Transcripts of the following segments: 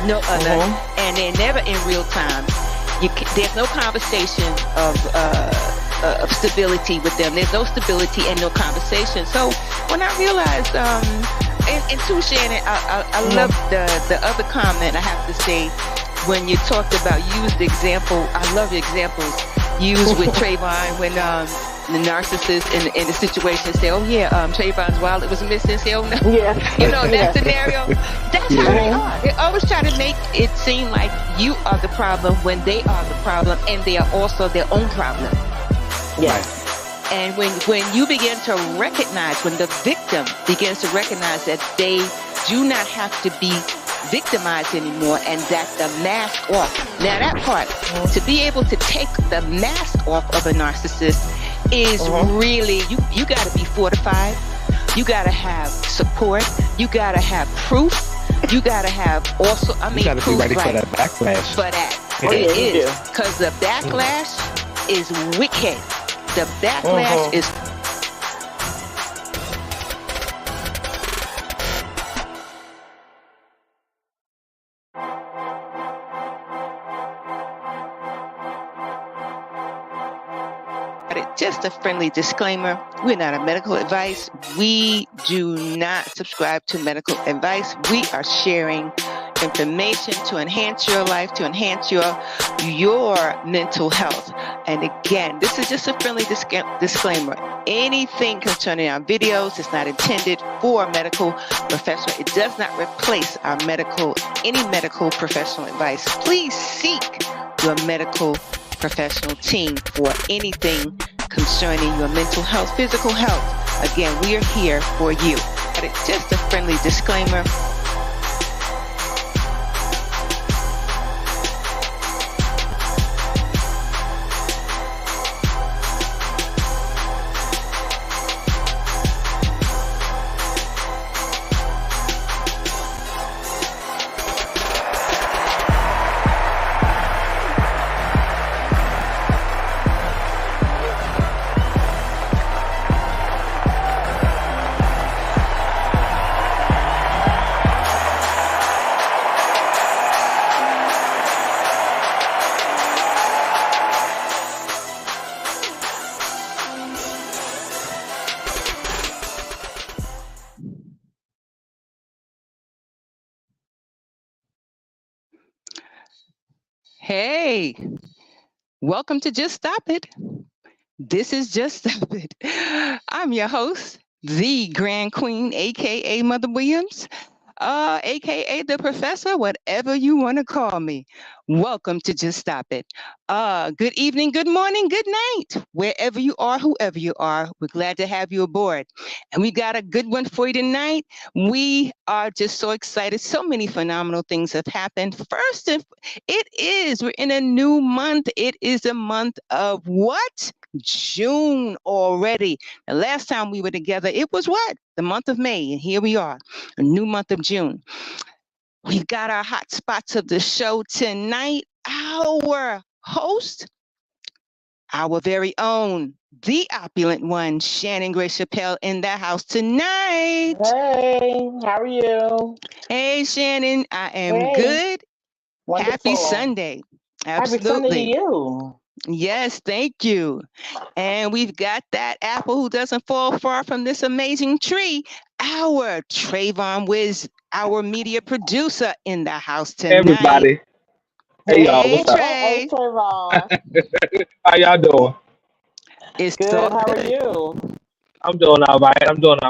no other, and they're never in real time. There's no conversation of stability with them. There's no stability and no conversation. So when I realized, and too, Shannon, I love the other comment I have to say when you talked about use the example. I love the examples used with Trayvon when the narcissist in the situation say, oh yeah, Trayvon's wallet was missing. Say, oh no, that scenario. That's how they are. They always try to make it seem like you are the problem when they are the problem, and they are also their own problem. Yes. And when you begin to recognize, when the victim begins to recognize that they do not have to be victimized anymore, and that the mask off. Now that part, to be able to take the mask off of a narcissist is really, you got to be fortified. You got to have support. You got to have proof. You got to have also, you got to be ready for that backlash. For that. It is. Because the backlash is wicked. The backlash is... Just a friendly disclaimer, we're not a medical advice. We do not subscribe to medical advice. We are sharing information to enhance your life, to enhance your mental health. And again, this is just a friendly disclaimer. Anything concerning our videos is not intended for a medical professional. It does not replace our any medical professional advice. Please seek your medical professional team for anything concerning your mental health, physical health. Again, we are here for you. But it's just a friendly disclaimer. Hey, welcome to Just Stop It. This is Just Stop It. I'm your host, the Grand Queen, aka Mother Williams, aka the Professor, whatever you want to call me. Welcome to Just Stop It. Good evening, good morning, good night, wherever you are, whoever you are. We're glad to have you aboard. And we got a good one for you tonight. We are just so excited. So many phenomenal things have happened. First, we're in a new month. It is a month of what? June already. The last time we were together, it was what? The month of May. And here we are, a new month of June. We've got our hot spots of the show tonight. Our host, our very own, the opulent one, Shannon Grace Chappelle, in the house tonight. Hey, how are you? Hey, Shannon, I am good. Wonderful. Happy Sunday. Absolutely. Happy Sunday to you. Yes, thank you. And we've got that apple who doesn't fall far from this amazing tree, our Trayvon Wiz, our media producer, in the house tonight. Everybody. Hey, y'all, what's up? Hey, Trayvon. How y'all doing? It's good. So how good. Are you? I'm doing all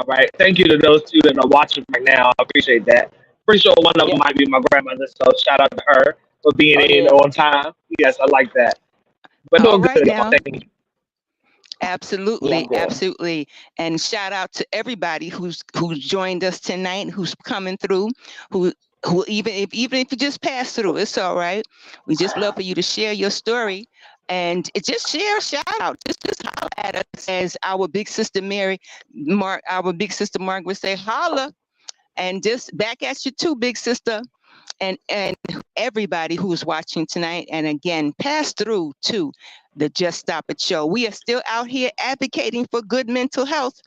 right. Thank you to those two that are watching right now. I appreciate that. Pretty sure one of them might be my grandmother, so shout out to her for being in on time. Yes, I like that. But doing good now. Thank you. Absolutely, absolutely. And shout out to everybody who's joined us tonight, who's coming through, who even if you just pass through, it's all right. We just love for you to share your story and just share a shout out. Just holler at us, as our big sister our big sister Mark would say, holla, and just back at you too, big sister. And everybody who's watching tonight, and again, pass through to the Just Stop It show. We are still out here advocating for good mental health.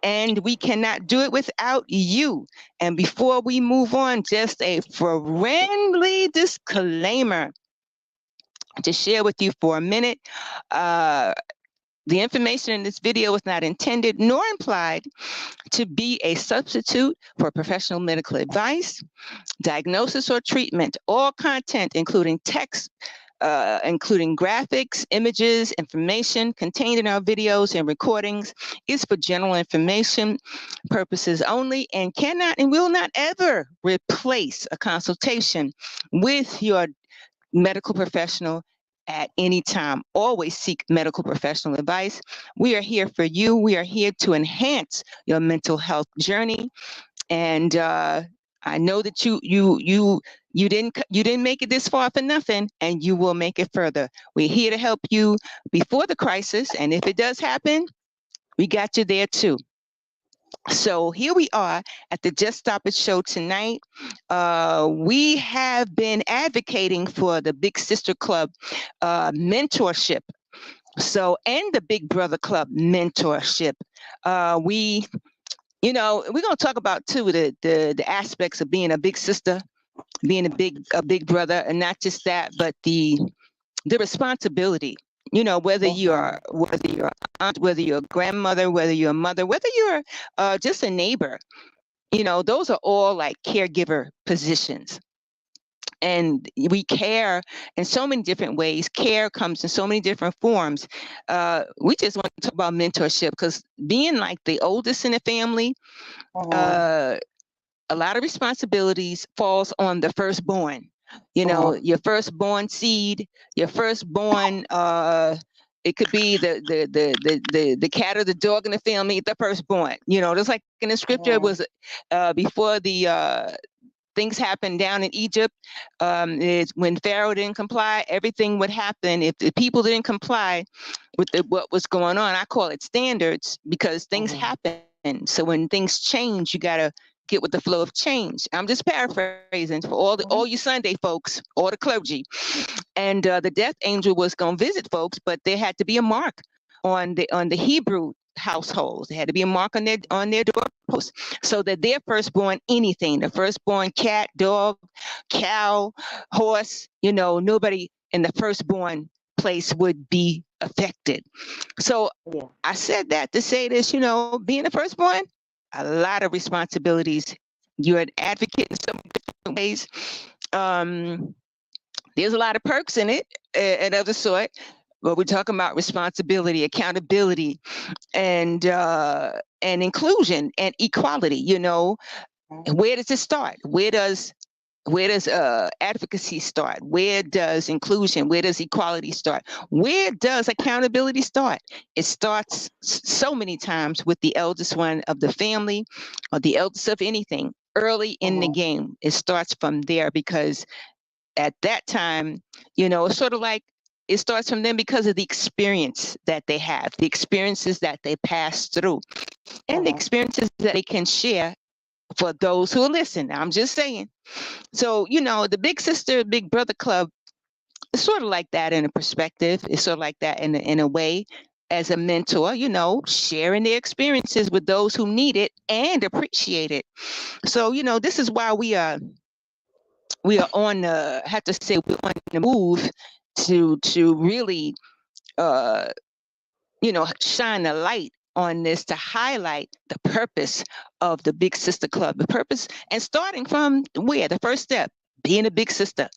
and we cannot do it without you. And before we move on, just a friendly disclaimer to share with you for a minute. The information in this video is not intended nor implied to be a substitute for professional medical advice, diagnosis, or treatment. All content, including text, including graphics, images, information contained in our videos and recordings, is for general information purposes only and cannot and will not ever replace a consultation with your medical professional at any time. Always seek medical professional advice. We are here for you. We are here to enhance your mental health journey. And I know that you didn't make it this far for nothing, and you will make it further. We're here to help you before the crisis, and if it does happen, we got you there too. So here we are at the Just Stop It show tonight. We have been advocating for the Big Sister Club mentorship. So, and the Big Brother Club mentorship. We're going to talk about too the aspects of being a big sister, being a big brother, and not just that, but the responsibility. Whether you're aunt, whether you're a grandmother, whether you're a mother, whether you're just a neighbor, those are all like caregiver positions. And we care in so many different ways. Care comes in so many different forms. We just want to talk about mentorship because being like the oldest in the family, a lot of responsibilities falls on the firstborn. Your firstborn seed, your firstborn. It could be the cat or the dog in the family, the firstborn. Just like in the scripture, it was before the things happened down in Egypt. Is when Pharaoh didn't comply, everything would happen. If the people didn't comply with what was going on, I call it standards because things happen. So when things change, you gotta get with the flow of change. I'm just paraphrasing for all you Sunday folks, all the clergy. And the death angel was gonna visit folks, but there had to be a mark on the Hebrew households. There had to be a mark on their doorposts so that their firstborn anything, the firstborn cat, dog, cow, horse, nobody in the firstborn place would be affected. So I said that to say this, being a firstborn, a lot of responsibilities. You're an advocate in so many different ways. There's a lot of perks in it and other sort, but we're talking about responsibility, accountability, and inclusion and equality. Where does it start? Where does advocacy start? Where does inclusion, where does equality start? Where does accountability start? It starts so many times with the eldest one of the family or the eldest of anything early in the game. It starts from there because at that time, it's sort of like it starts from them because of the experience that they have, the experiences that they pass through, and the experiences that they can share for those who listen. I'm just saying. So, the Big Sister, Big Brother Club is sort of like that in a perspective. It's sort of like that in a way as a mentor, sharing their experiences with those who need it and appreciate it. So, this is why we are on the, I have to say, we're on the move to really, shine the light on this, to highlight the purpose of the Big Sister Club, the purpose, and starting from where the first step, being a big sister.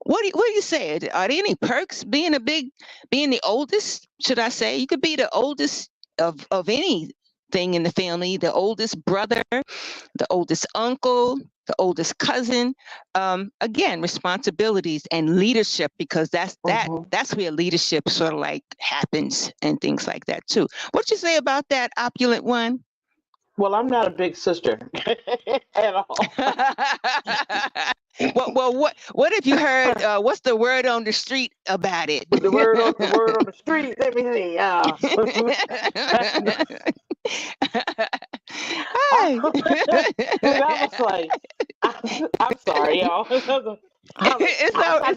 What do you say? Are there any perks being the oldest? Should I say you could be the oldest of anything in the family, the oldest brother, the oldest uncle, the oldest cousin. Again, responsibilities and leadership, because that's where leadership sort of like happens and things like that too. What you say about that, opulent one? Well, I'm not a big sister at all. Well, what have you heard? What's the word on the street about it? The word on the street. Let me see. Hi. I was like, I'm sorry, y'all. It's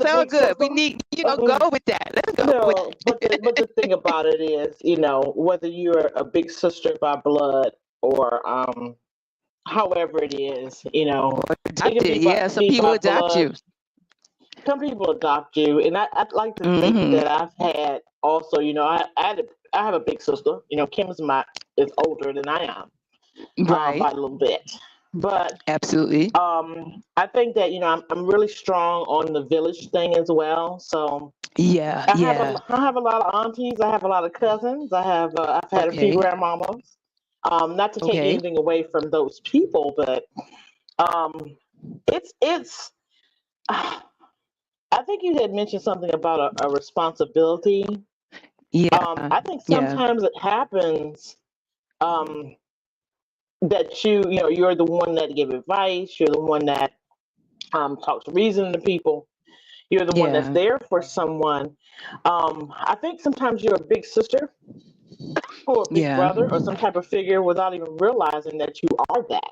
all good. We need go with that. Let's go. No, but the thing about it is, whether you're a big sister by blood or however it is, you know, it could Adopted. Yeah, some be people by adopt blood. you. Some people adopt you, and I'd like to think Hmm. that I've had also, you know, I have a big sister. You know, Kim is older than I am by Right. a little bit, but Absolutely. I think that, you know, I'm really strong on the village thing as well. So Yeah. Yeah. I have a lot of aunties. I have a lot of cousins. I've had a few Okay. grandmamas. Not to take Okay. anything away from those people, but um, it's. I think you had mentioned something about a responsibility. Yeah. I think Yeah. sometimes it happens um, that you know you're the one that give advice. You're the one that talks reason to people. You're the one that's Yeah. there for someone. I think sometimes you're a big sister or a big Yeah. brother or some type of figure without even realizing that you are that.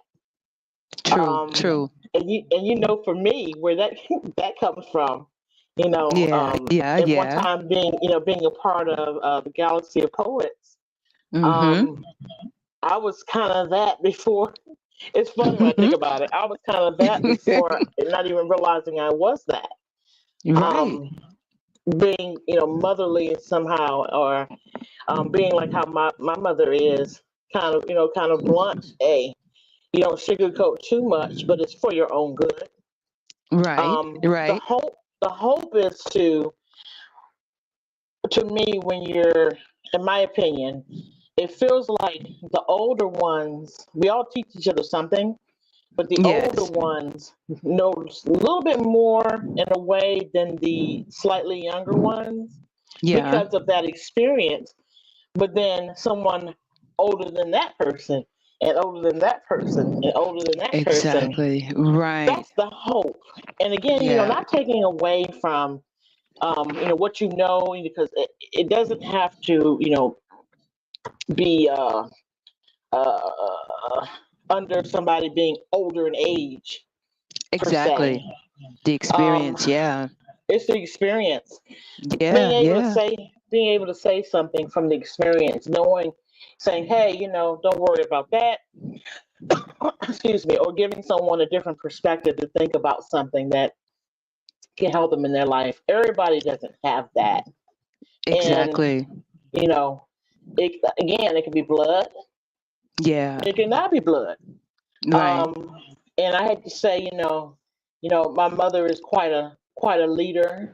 True. True. And you know, for me, where that that comes from, you know, Yeah. Yeah. at one Yeah. time being a part of the Galaxy of Poets, Mm-hmm. um, I was kind of that before. It's funny when I think about it. I was kind of that before, not even realizing I was that. Right. Um, being, you know, motherly somehow, or being like how my mother is, kind of, you know, kind of blunt. Hey, you don't sugarcoat too much, but it's for your own good. Right. The Right. hope is to me, when you're, in my opinion, it feels like the older ones, we all teach each other something, but the older Yes. ones know a little bit more in a way than the slightly younger ones Yeah. because of that experience. But then someone older than that person, and older than that person, and older than that person, Exactly. Right. that's the hope. And again, you know, Yeah. not taking away from you know, what you know, because it doesn't have to, you know, be under somebody being older in age per se. Exactly. The Um, experience. Yeah. it's the experience. Yeah. Yeah. Being able to say something from the experience, knowing, saying, hey, you know, don't worry about that. Excuse me, or giving someone a different perspective to think about something that can help them in their life. Everybody doesn't have that. And, Exactly. you know, it can be blood, Yeah. it cannot be blood. Right. Um, and I had to say, my mother is quite a leader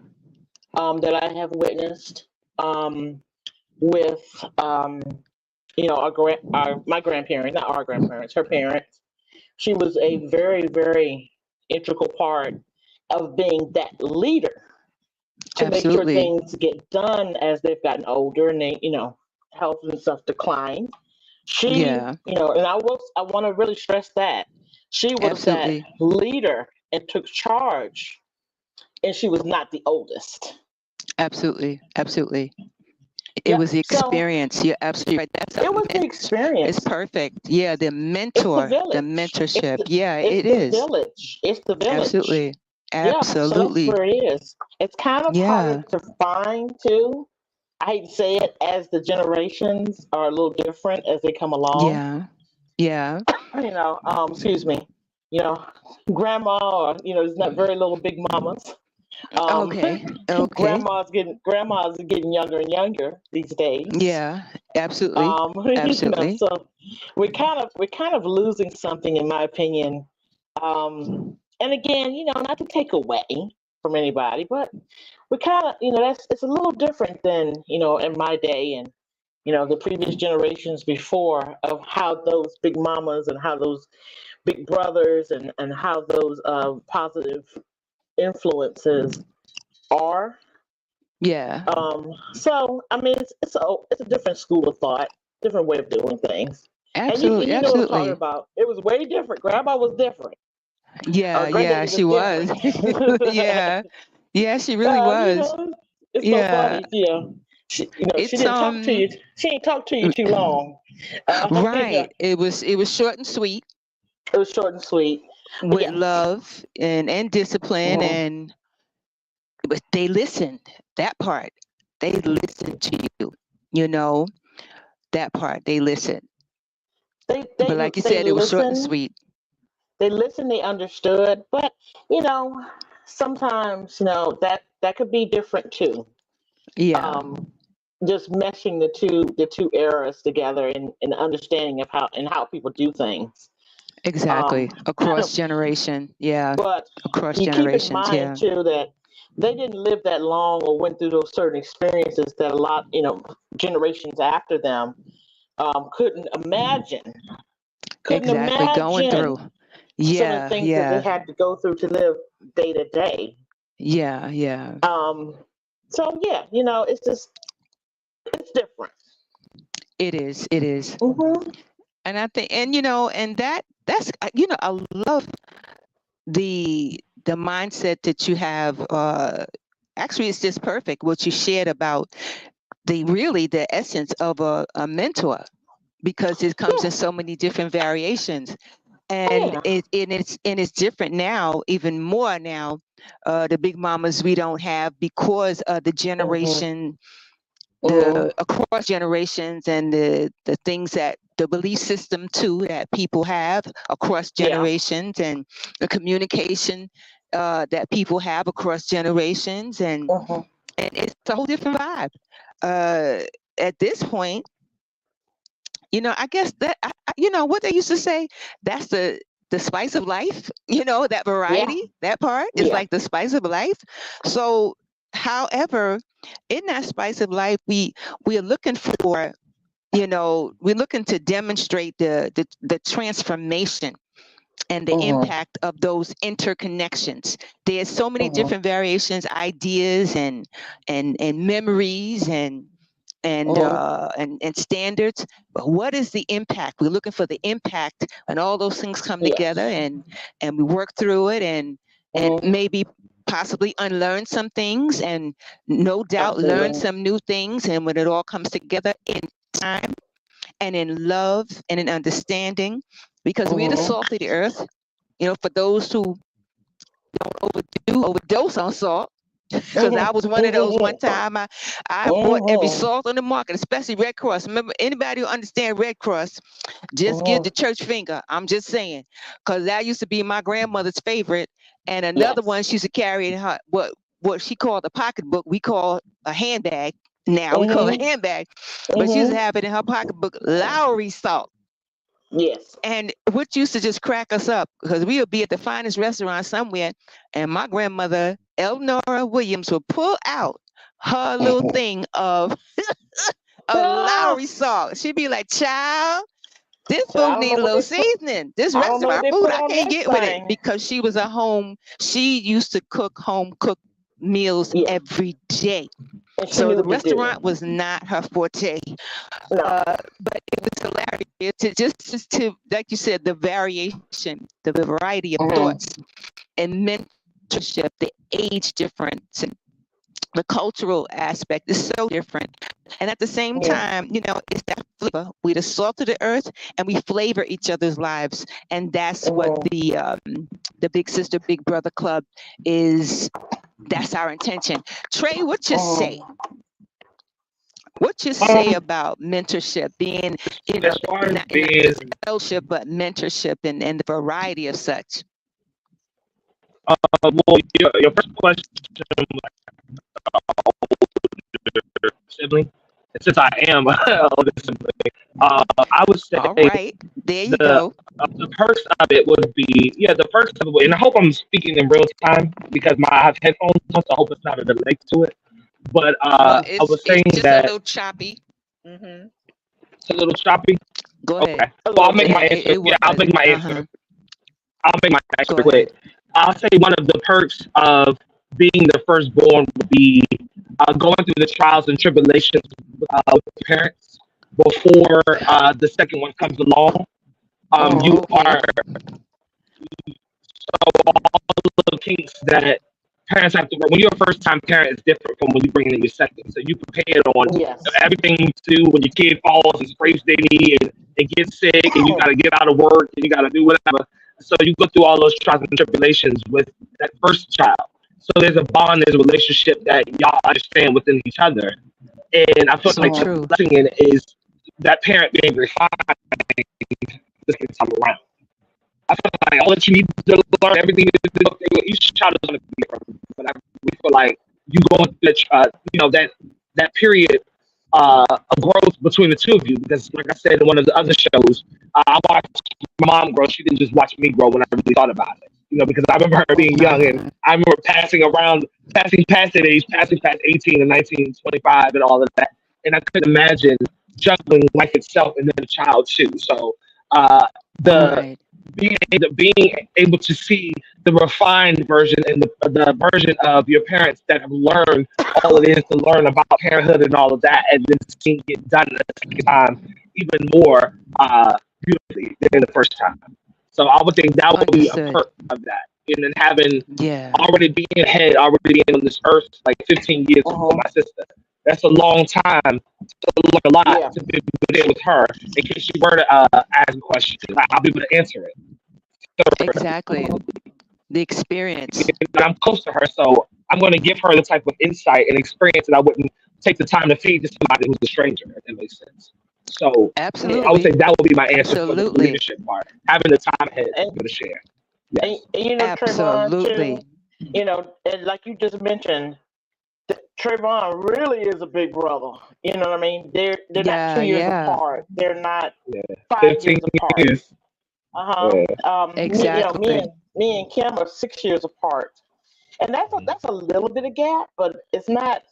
that I have witnessed with you know, my grandparents, not our grandparents, her parents. She was a very, very integral part of being that leader to make sure Absolutely. things get done as they've gotten older and they, you know, health and stuff decline. She, Yeah. you know, and I want to really stress that she was that Absolutely. leader and took charge, and she was not the oldest. Absolutely. Absolutely. It Yeah, was the so experience. You're absolutely right. That's it a was the it's experience. perfect. Yeah, the It's the mentor, the village. mentorship. Yeah, It's it the is. village. It's the village. Absolutely. Yeah, so that's Absolutely. where it is. It's kind of harder Yeah. to find too. I hate to say it, as the generations are a little different as they come along. Yeah. Yeah. You know, excuse me. You know, grandma, or you know, there's not very little big mamas. Um, Okay. Okay. grandmas are getting younger and younger these days. Yeah. Absolutely. You know, Absolutely. so we're kind of losing something, in my opinion. And again, you know, not to take away from anybody, but we kind of, you know, that's it's a little different than, you know, in my day and, you know, the previous generations before, of how those big mamas and how those big brothers and how those positive influences are. Yeah. So I mean, it's a different school of thought, different way of doing things. And Absolutely. you know what I'm talking Absolutely. about. It was way different. Grandma was different. Yeah. Yeah. Granddaddy was She was. different. Yeah. Yeah. She really You was. know, it's so Yeah. funny. She It's didn't talk to you. She didn't talk to you too long. You know, right. It was short and sweet it was short and sweet. But with yes, love and discipline, mhm. and but they listened. That part. They listened to you. You know, that part they listened. But like you said, it was short and sweet. They listened, they understood, but sometimes that could be different too. Yeah. Just meshing the two eras together and understanding of how people do things. Exactly. Across generation. Yeah. But Across you keep in generations. mind Yeah. too that they didn't live that long or went through those certain experiences that a lot, generations after them couldn't imagine. Couldn't Exactly. Going imagine through. some of the Yeah. things that they Yeah. had to go through to live day to day. Yeah. Yeah. So yeah, it's different. It is. It is. Mm-hmm. And I think, and that's I love the mindset that you have. Actually, it's just perfect what you shared about the essence of a mentor, because it comes in Yeah. so many different variations, Oh, and yeah. it's different now, even more now. The big mamas we don't have because of the Mm-hmm. generation, Mm-hmm. the across generations, and the things that the belief system too that people have across Yeah. generations, and the communication that people have across generations, Mm-hmm. and it's a whole different vibe. Uh, at this point, I guess that what they used to say, that's the spice of life. That Yeah. variety, that part is Yeah. like the spice of life. So, however, in that spice of life, we are looking for, we're looking to demonstrate the transformation and the Mm-hmm. impact of those interconnections. There's so many Mm-hmm. different variations, ideas, and memories, Mm-hmm. and standards. But what is the impact? We're looking for the impact, and all those things come together, Yes. and we work through it, and Mm-hmm. maybe possibly unlearn some things, and no doubt learn Absolutely. some new things. And when it all comes together in time, and in love, and in understanding, because we're the Mm-hmm. salt of the earth. For those who overdose on salt, because I was one of those one Mm-hmm. time. I bought every Mm-hmm. salt on the market, especially Red Cross. Remember, anybody who understand Red Cross, just give Mm-hmm. the church finger. I'm just saying, because that used to be my grandmother's favorite. And another Yes. one she used to carry in her what she called a pocketbook. We call a handbag. Now we call it a Mm-hmm. handbag, but she used to Mm-hmm. have it in her pocketbook. Lowry salt. Yes. And what used to just crack us up, because we would be at the finest restaurant somewhere, and my grandmother, Elnora Williams, would pull out her little thing of Ah, Lowry salt. She'd be like, "Child, this so I food don't know need a what little they put. seasoning. This I don't know what restaurant they food, put I on can't this get with it," thing. because she used to cook home cooked meals Yeah, every day. and she So knew the what to do. restaurant was not her forte. No. But it was hilarious to just to, like you said, the variation, the variety of Mm-hmm. thoughts and mentorship, the age difference, and the cultural aspect is so different. And at the same Yeah. time, it's that flavor. We the salt of the earth, and we flavor each other's lives, and that's what Mm-hmm. the Big Sister Big Brother Club is. That's our intention. Trey, what you say? Mm-hmm. What you say Um, about mentorship being, as far as not being, just fellowship, but mentorship, and the variety of such? well, your first question, sibling, and since I am a older sibling, I would say All right, there you the go. the perks of it would be, yeah, the perks of it, and I hope I'm speaking in real time because I have headphones on, so I hope it's not a delay to it. But Well, I was it's saying just a that little choppy. Mm-hmm. it's a little choppy. Go ahead. Okay, A well, little bit. It I'll was. make my answer. I'll make my answer Go ahead. quick. I'll say one of the perks of being the firstborn would be going through the trials and tribulations with your parents before the second one comes along. You Okay. are little kinks that parents have to work. When you're a first time parent, it's different from when you bring in your second. So you prepared on Yes. everything to when your kid falls and scrapes their knee and gets sick and you got to get out of work and you got to do whatever. So you go through all those trials and tribulations with that first child. So there's a bond, there's a relationship that y'all understand within each other. And I feel So like the Mm-hmm. true. blessing in it is that parent being refined this time around. I feel like all that you need to learn, everything you need to go through, each child is going to be different. But I really feel like you go through that period of growth between the two of you. Because, like I said in one of the other shows, I watched my mom grow. She didn't just watch me grow when I really thought about it. Because I remember her being young, and I remember passing past that age, passing past 18 and 19, 25, and all of that. And I couldn't imagine juggling life itself and then a child too. So being able to see the refined version and the version of your parents that have learned all it is to learn about parenthood and all of that, and then seeing it done at the second time even more beautifully than the first time. So I would think that would be a perk of that. And then having already being on this earth like 15 years before my sister. That's a long time to look a lot to be there with her. In case you were to ask a question, I'll be able to answer it. So, exactly. The experience. I'm close to her, so I'm going to give her the type of insight and experience that I wouldn't take the time to feed to somebody who's a stranger, if that makes sense. So absolutely, I would say that would be my answer for the leadership part. Having the time ahead to share. Yes. And Trayvon, too, and like you just mentioned, Trayvon really is a big brother. You know what I mean? They're not 2 years apart. They're not 5 years apart. Exactly. Me and Kim are 6 years apart, and that's a little bit of gap, but it's not.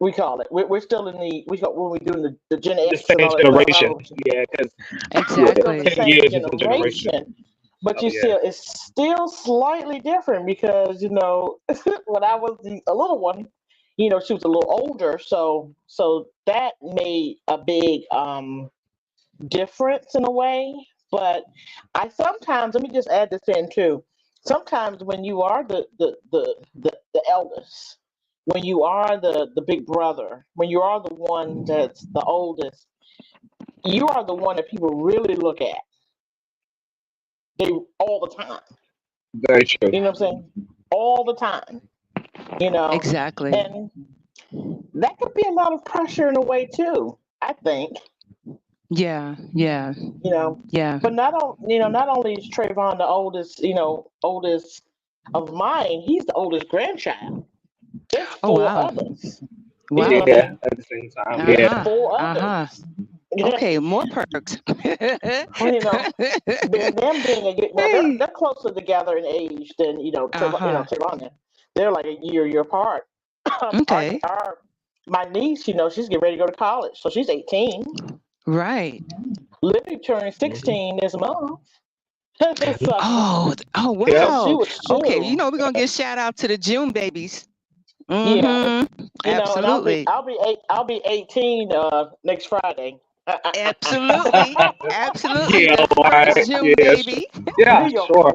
We call it. We're still in when we're doing the Gen X the same generation. Because exactly 10 years is a generation. But it's still slightly different because when I was a little one, she was a little older, so that made a big difference in a way. But I sometimes, let me just add this in too. Sometimes when you are the eldest, when you are the big brother, when you are the one that's the oldest, you are the one that people really look at. They all the time. Very true. You know what I'm saying? All the time. Exactly. And that could be a lot of pressure in a way too, I think. Yeah. But not only is Trayvon the oldest of mine, he's the oldest grandchild. There's four others. Wow. Yeah, at the same time. Four others. Okay, more perks. Them being they're closer together in age than Trayvon. They're like a year apart. Okay. My niece, she's getting ready to go to college, so she's 18. Right. Libby turning 16 this month. So, wow. Okay, we're gonna give shout out to the June babies. Yeah. Absolutely. And I'll be 18 next Friday. Absolutely. Yeah, the first June baby. Yeah, sure.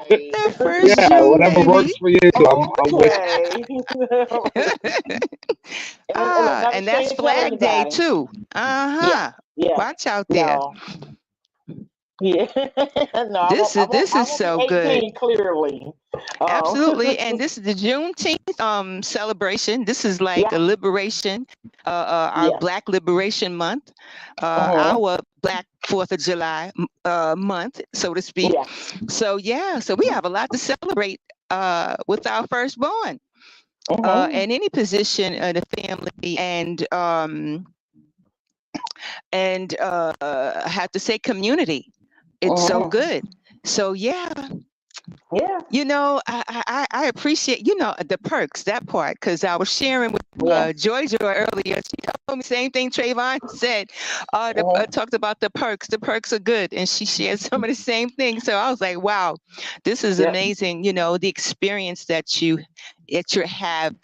The first June whatever baby. works for you. I'm with and that's Flag Day too. Yeah. Watch out there. No. Yeah. This is so good. Clearly. Absolutely. And this is the Juneteenth celebration. This is like a liberation, our Black Liberation Month, our Black 4th of July month, so to speak. So we have a lot to celebrate with our firstborn. In any position in the family, and I have to say community. It's so good. So I appreciate the perks, that part, because I was sharing with Joy earlier. She told me the same thing Trayvon said. Talked about the perks. The perks are good, and she shared some of the same things. So I was like, wow, this is amazing. The experience that you have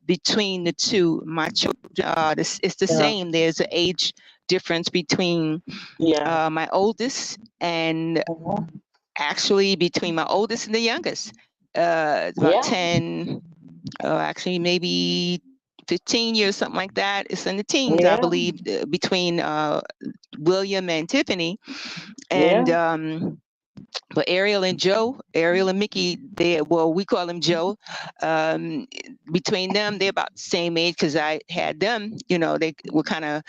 between the two. My children, it's the same. There's an age difference between my oldest and actually between my oldest and the youngest. About 10, actually maybe 15 years, something like that. It's in the teens, I believe, between William and Tiffany. And but Ariel and Mickey, we call them Joe. Between them, they're about the same age because I had them, they were kind of,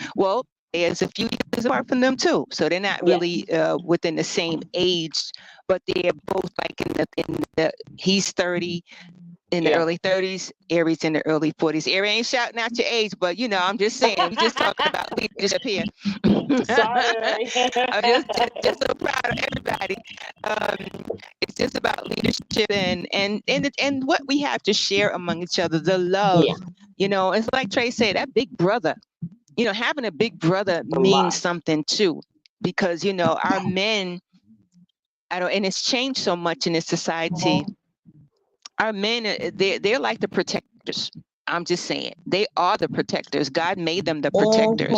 there's a few years apart from them too, so they're not really within the same age, but they're both like in the he's 30 in the early 30s, Aries in the early 40s. Aries ain't shouting out your age, but you know, I'm just saying, we just talking about leadership here. Sorry. I'm just so proud of everybody. It's just about leadership and what we have to share among each other, the love. You know, it's like Trey said, that big brother. You know, having a big brother means something too, because you know our men. And it's changed so much in this society. Our men, they're like the protectors. I'm just saying, they are the protectors. God made them the protectors.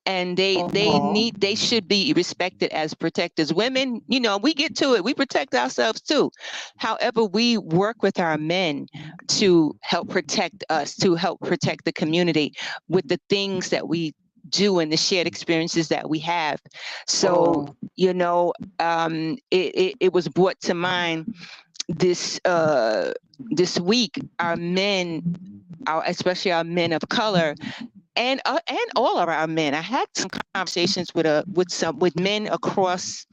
And they should be respected as protectors. Women, you know, we get to it. We protect ourselves too. However, we work with our men to help protect us, to help protect the community with the things that we do and the shared experiences that we have. So, you know, it was brought to mind this week, our men, especially our men of color, and all of our men. I had some conversations with men across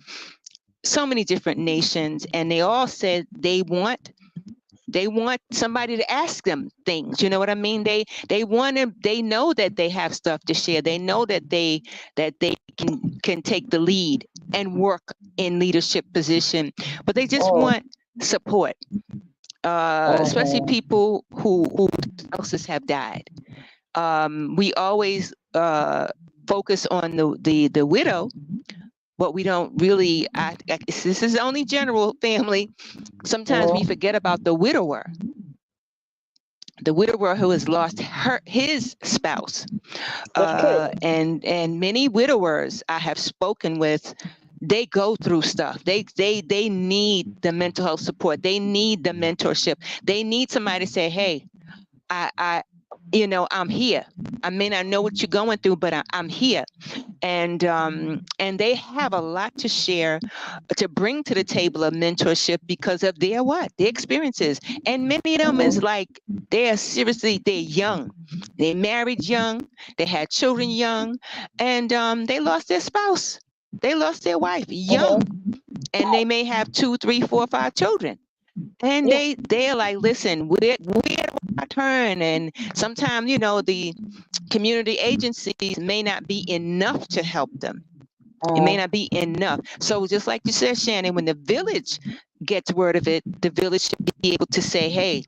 so many different nations, and they all said they want somebody to ask them things. You know what I mean? They know that they have stuff to share. They know that they can take the lead and work in leadership position, but they just want support. Especially people who spouses have died. We always focus on the widow, but we don't really. This is only general, family. Sometimes we forget about the widower who has lost his spouse. And many widowers I have spoken with, they go through stuff. They need the mental health support. They need the mentorship. They need somebody to say, hey, you know, I'm here. I may not know what you're going through, but I'm here. And they have a lot to share, to bring to the table of mentorship because of their experiences. And many of them is like, they're young. They married young. They had children young, and they lost their spouse. They lost their wife young, and they may have 2, 3, 4, 5 children. And they're like, listen, where do I turn? And sometimes, you know, the community agencies may not be enough to help them. It may not be enough. So just like you said, Shannon, when the village gets word of it, the village should be able to say, hey,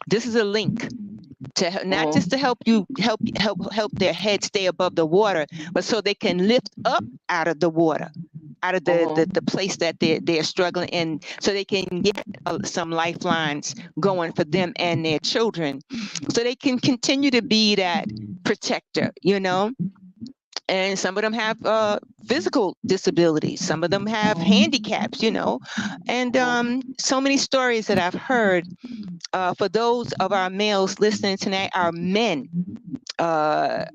this is a link to not just to help their head stay above the water, but so they can lift up out of the water, out of the place that they're struggling in, so they can get some lifelines going for them and their children, so they can continue to be that protector, you know. And some of them have physical disabilities. Some of them have handicaps, you know. And so many stories that I've heard. For those of our males listening tonight, our men who are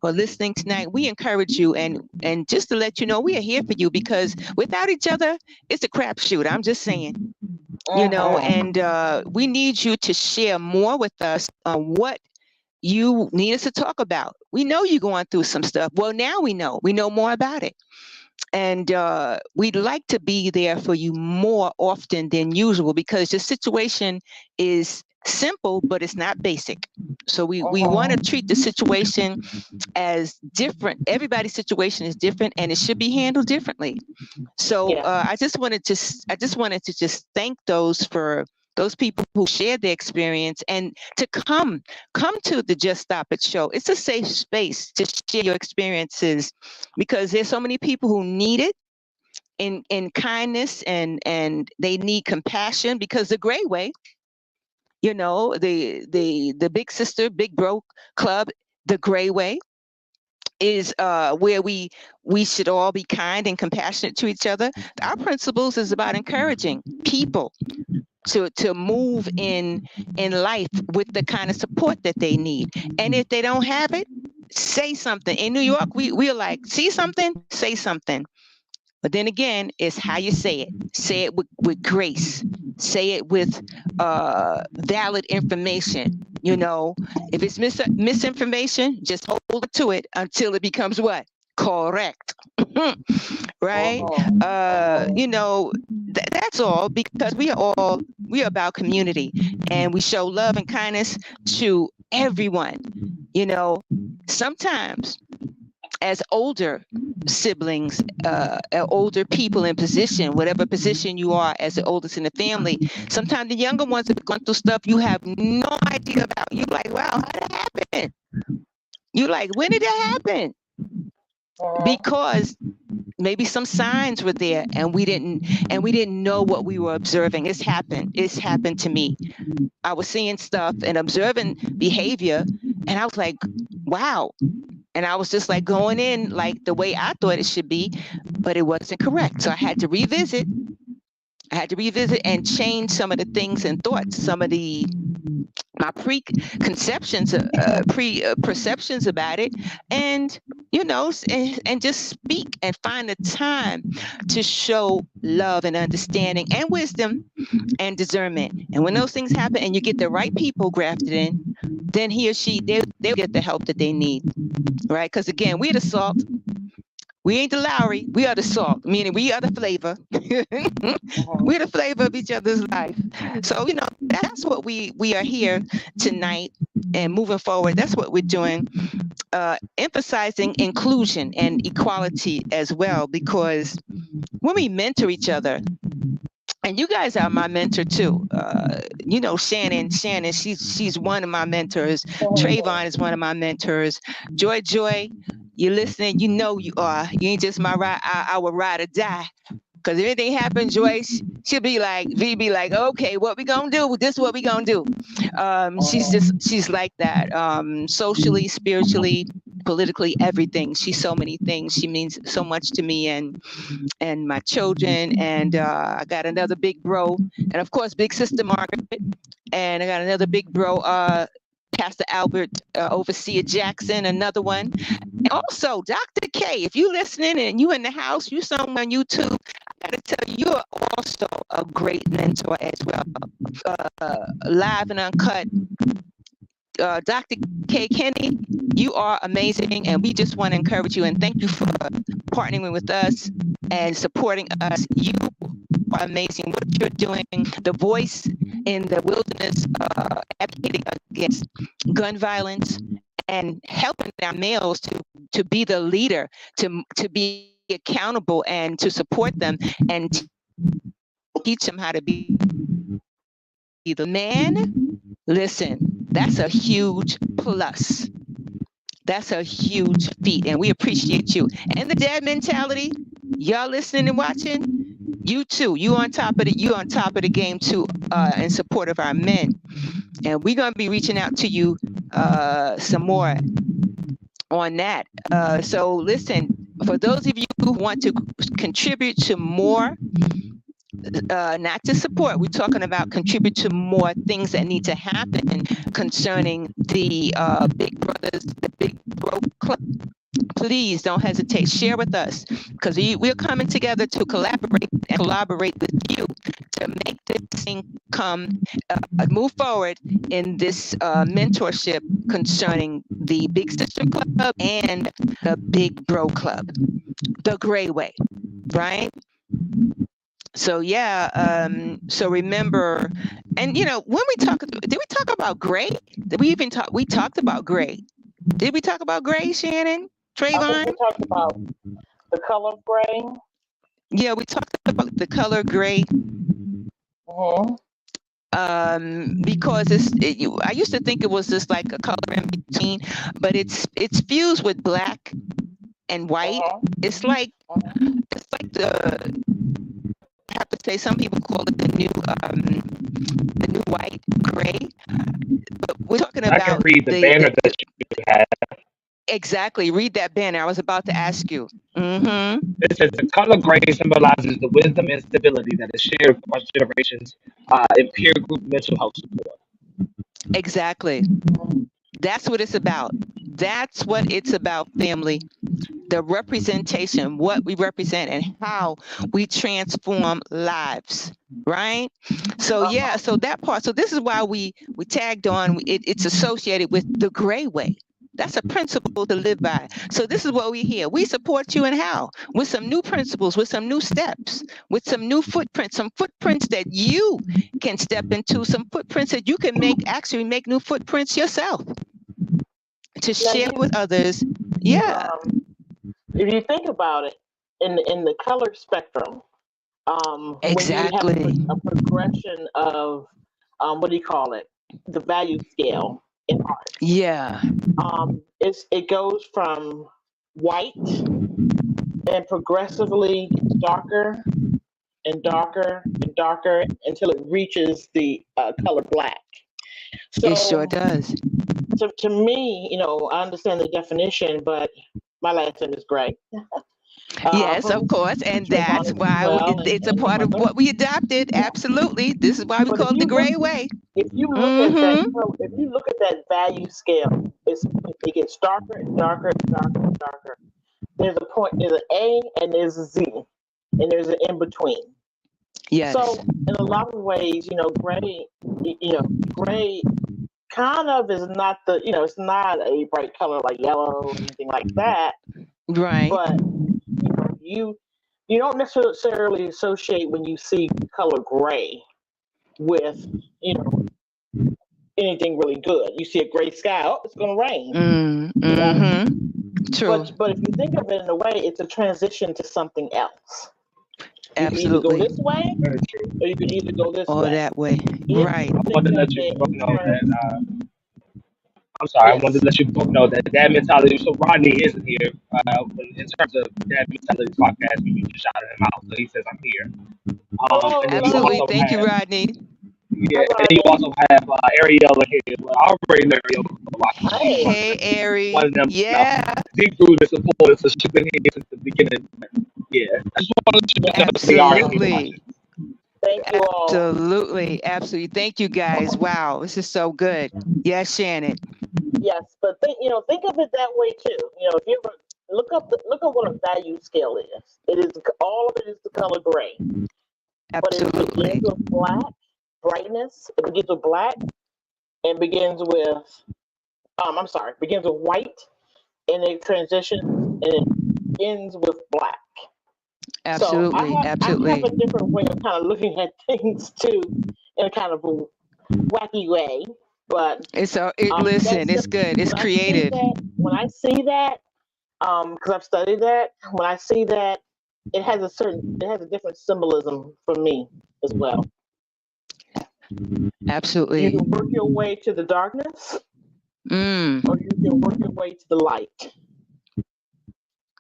listening tonight, we encourage you, and just to let you know, we are here for you, because without each other, it's a crapshoot. I'm just saying, you know, and we need you to share more with us on what you need us to talk about. We know you're going through some stuff. Well, now we know more about it. And we'd like to be there for you more often than usual, because the situation is simple, but it's not basic. So we want to treat the situation as different. Everybody's situation is different, and it should be handled differently. So I just wanted to just thank those people who shared their experience, and to come to the Just Stop It show. It's a safe space to share your experiences, because there's so many people who need it in kindness, and they need compassion, because the gray way, you know, the Big Sister, Big Bro Club, the gray way is where we should all be kind and compassionate to each other. Our principles is about encouraging people to move in life with the kind of support that they need. And if they don't have it, say something. In New York, we're like, see something, say something. But then again, it's how you say it. Say it with grace. say it with valid information. You know, if it's misinformation, just hold to it until it becomes what? Correct. Right? You know, that's all, because we are about community, and we show love and kindness to everyone. You know, sometimes as older siblings, older people in position, whatever position you are as the oldest in the family, sometimes the younger ones are going through stuff you have no idea about. You like, wow, how did that happen? You like, when did that happen? Because maybe some signs were there and we didn't know what we were observing. It's happened to me. I was seeing stuff and observing behavior, and I was like, wow. And I was just like going in like the way I thought it should be, but it wasn't correct. So I had to revisit and change some of the things and thoughts, some of my preconceptions, perceptions about it, and you know, and just speak and find the time to show love and understanding and wisdom and discernment. And when those things happen and you get the right people grafted in, then he or she, they'll get the help that they need, right? Because again, we're the salt. We ain't the Lowry. We are the salt, meaning we are the flavor. We're the flavor of each other's life. So, you know, that's what we are here tonight and moving forward. That's what we're doing, emphasizing inclusion and equality as well, because when we mentor each other, and you guys are my mentor too. You know, Shannon, she's one of my mentors. Trayvon is one of my mentors. Joy, you're listening. You know you are. You ain't just my ride. Our ride or die. Because if anything happens, Joyce, she'll be like, okay, what we gonna do? This is what we gonna do. She's like that. Socially, spiritually, politically, everything. She's so many things. She means so much to me and my children. And I got another big bro, and of course, big sister Margaret. And I got another big bro, Pastor Albert, Overseer Jackson, another one. And also, Dr. K, if you listening and you in the house, you somewhere on YouTube, I got to tell you, you're also a great mentor as well. Live and uncut. Dr. K. Kenny, you are amazing, and we just want to encourage you and thank you for partnering with us and supporting us. You are amazing. What you're doing, the voice in the wilderness, advocating against gun violence and helping our males to be the leader, to be accountable and to support them and teach them how to be the man. Listen, that's a huge plus. That's a huge feat, and we appreciate you. And the dad mentality, y'all listening and watching, you too. You on top of it. You on top of the game too, in support of our men. And we're gonna be reaching out to you some more on that. So listen, for those of you who want to contribute to more, not to support, we're talking about contribute to more things that need to happen concerning the Big Brothers, the Big Bro Club. Please don't hesitate. Share with us, because we're coming together to collaborate with you to make this thing move forward in this mentorship concerning the Big Sister Club and the Big Bro Club, the Gray Way, right? So yeah, so remember, and you know, when did we talk about gray? We talked about gray. Did we talk about gray, Shannon? Trayvon? I think we talked about the color of gray. Yeah, we talked about the color gray. Because I used to think it was just like a color in between, but it's fused with black and white. It's like I have to say, some people call it the new white gray. But we're talking about. I can read the banner that you had. Exactly. Read that banner. I was about to ask you. It says the color gray symbolizes the wisdom and stability that is shared across generations in peer group mental health support. Exactly. That's what it's about. That's what it's about, family. the representation, what we represent, and how we transform lives. Right. So yeah, so that part. So this is why we tagged on. It's associated with the gray way. That's a principle to live by. So this is what we hear. We support you in how? With some new principles, with some new steps, with some new footprints, some footprints that you can step into, some footprints that you can actually make new footprints yourself to share with others. Yeah. If you think about it, in the color spectrum, Exactly. when you have a progression of what do you call it? The value scale in art. Yeah. It goes from white and progressively darker and darker and darker until it reaches the color black. So it sure does. To me, I understand the definition, but my last name is Gray. Yes, of course, and that's why it's a part of what we adopted. Absolutely, this is why we call it the gray way. If you look at that value scale, it gets darker and darker and darker and darker. There's an A and there's a Z, and there's an in between. Yes. So in a lot of ways, gray, gray kind of is not it's not a bright color like yellow or anything like that. Right. But you don't necessarily associate when you see the color gray with anything really good. You see a gray sky, oh, it's going to rain. True. But if you think of it in a way, it's a transition to something else. Absolutely. You can either go this way, or you can either go this way. Or that way. Right. I wanted to let you both know that. I'm sorry. Yes. I wanted to let you both know that mentality. So Rodney isn't here. In terms of that mentality podcast, we just shouted him out, so he says I'm here. Absolutely. Thank you, Rodney. Yeah, and you also have Ariella here. Well, I already know Ariella. Hey, Ari. One of them, yeah. Deep rooted supporters, so she's been here since the beginning. Yeah, I just wanted to know that we are here. Thank you all. Absolutely. Thank you guys. Wow, this is so good. Yes, Shannon. Yes, but think of it that way too. If you ever look up what a value scale is, all of it is the color gray. Absolutely. But it begins with black brightness. It begins with black and begins with begins with white, and it transitions and it ends with black. Absolutely. So I have a different way of kind of looking at things too, in a kind of a wacky way. But listen, it's good. It's creative. When I see that, because I've studied that, when I see that, it has a different symbolism for me as well. Absolutely. You can work your way to the darkness, or you can work your way to the light.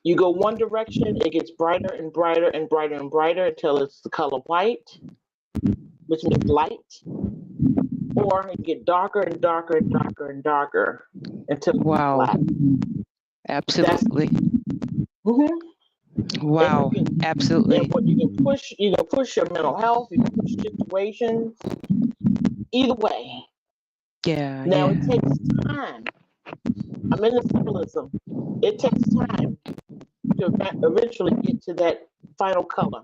You go one direction, it gets brighter and brighter and brighter and brighter until it's the color white, which means light. Or it get darker and darker and darker and darker until it's black. Absolutely. Wow. Absolutely. You can push your mental health, you can push situations. Either way. Yeah. Now it takes time. I'm in the symbolism. It takes time to eventually get to that final color.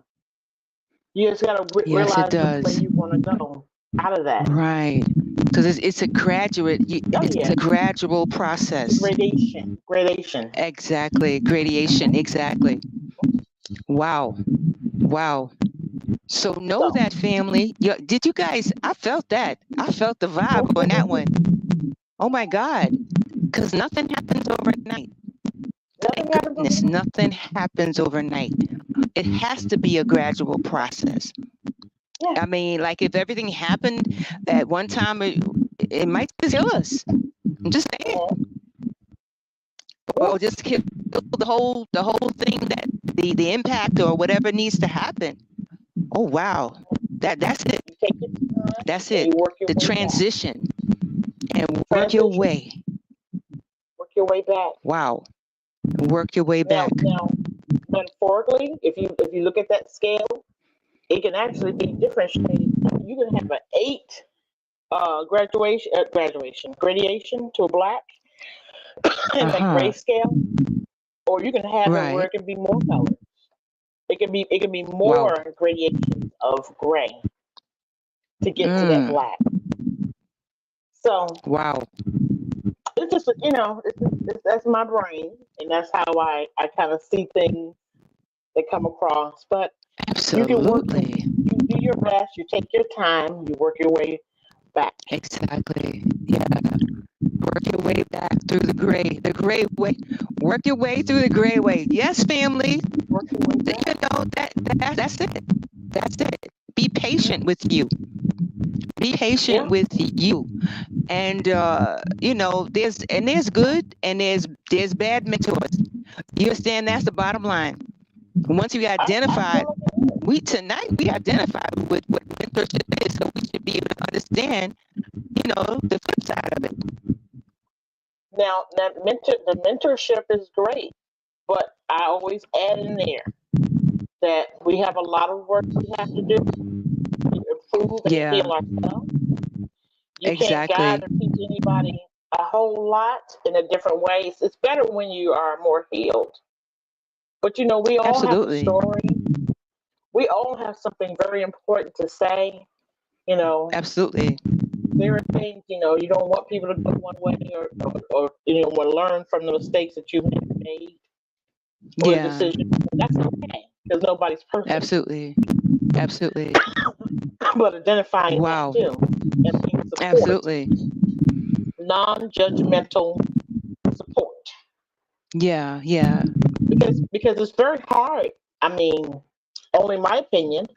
You just gotta realize where you want to go out of that. Right. Because it's a graduate. It's a gradual process. Gradation. Exactly. Gradation. Exactly. Wow. So that, family. Did you guys? I felt that. I felt the vibe on that one. Oh my God. Because nothing happens overnight. Thank goodness, nothing happens overnight. It has to be a gradual process. Yeah. I mean, like if everything happened at one time, it might just kill us. I'm just saying. Or just kill the whole thing, that the impact or whatever needs to happen. Oh wow, that's it. That's it. The transition and work your way. Work your way back. Wow, work your way back. Now, metaphorically, if you look at that scale, it can actually be different shades. You can have an 8 gradation to a black, and that gray scale. or you can have it where Right. it can be more colors. It can be Wow. more gradations of gray to get to that Mm. black. So Wow. it's just, that's my brain, and that's how I kind of see things that come across. But you can work your, Absolutely. you do your best, you take your time, you work your way back. Exactly. Yeah. Work your way back through the gray way. Work your way through the gray way. Yes, family. Work your way back. You know that's it. That's it. Be Yeah. patient with you. Be patient Yeah. with you. And there's good and there's bad mentors. You understand? That's the bottom line. Once you identified, Absolutely. we identified what mentorship is, so we should be able to understand, the flip side of it. Now, the mentorship is great, but I always add in there that we have a lot of work we have to do to improve and Yeah, heal ourselves. You can't exactly. guide or teach anybody a whole lot in a different way. It's better when you are more healed. But we all have a Absolutely. story. We all have something very important to say. You know, Absolutely. there are things you don't want people to go one way, or want to learn from the mistakes that you have made or the Yeah, decision. That's okay because nobody's perfect. absolutely. Absolutely. But identifying that Wow. too and being support, Absolutely. non-judgmental support, Yeah, yeah. because it's very hard. I mean, only my opinion.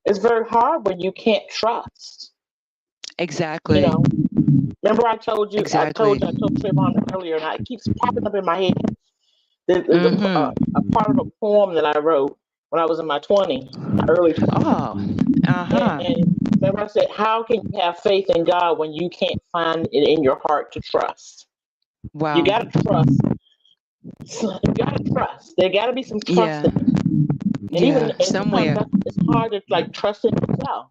It's very hard when you can't trust. You Exactly. know, remember Exactly. I told Trayvon earlier, and it keeps popping up in my head. There's Mm-hmm. a part of a poem that I wrote when I was in my early 20s. Oh, uh-huh. And remember I said, how can you have faith in God when you can't find it in your heart to trust? You Wow. got to trust. You got to trust. There got to be some trust Yeah, in it. yeah. And sometimes Somewhere. it's hard to like trust in yourself.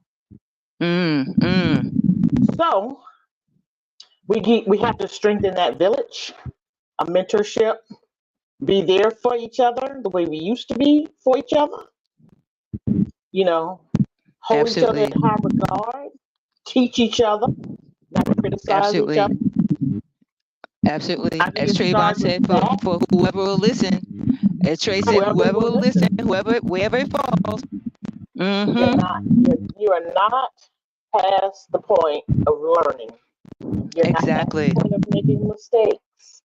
Mm. So we have to strengthen that village, a mentorship, be there for each other the way we used to be for each other. You know, hold each other in Absolutely. high regard, teach each other, not criticize each Absolutely. other. Absolutely. I think As it Trayvon starts with said, that. for whoever will listen. As Trey said, Whoever whoever will will listen, listen, wherever it falls. you're Mm-hmm. not you are not past the point of learning. You're not past the Exactly. point of making mistakes.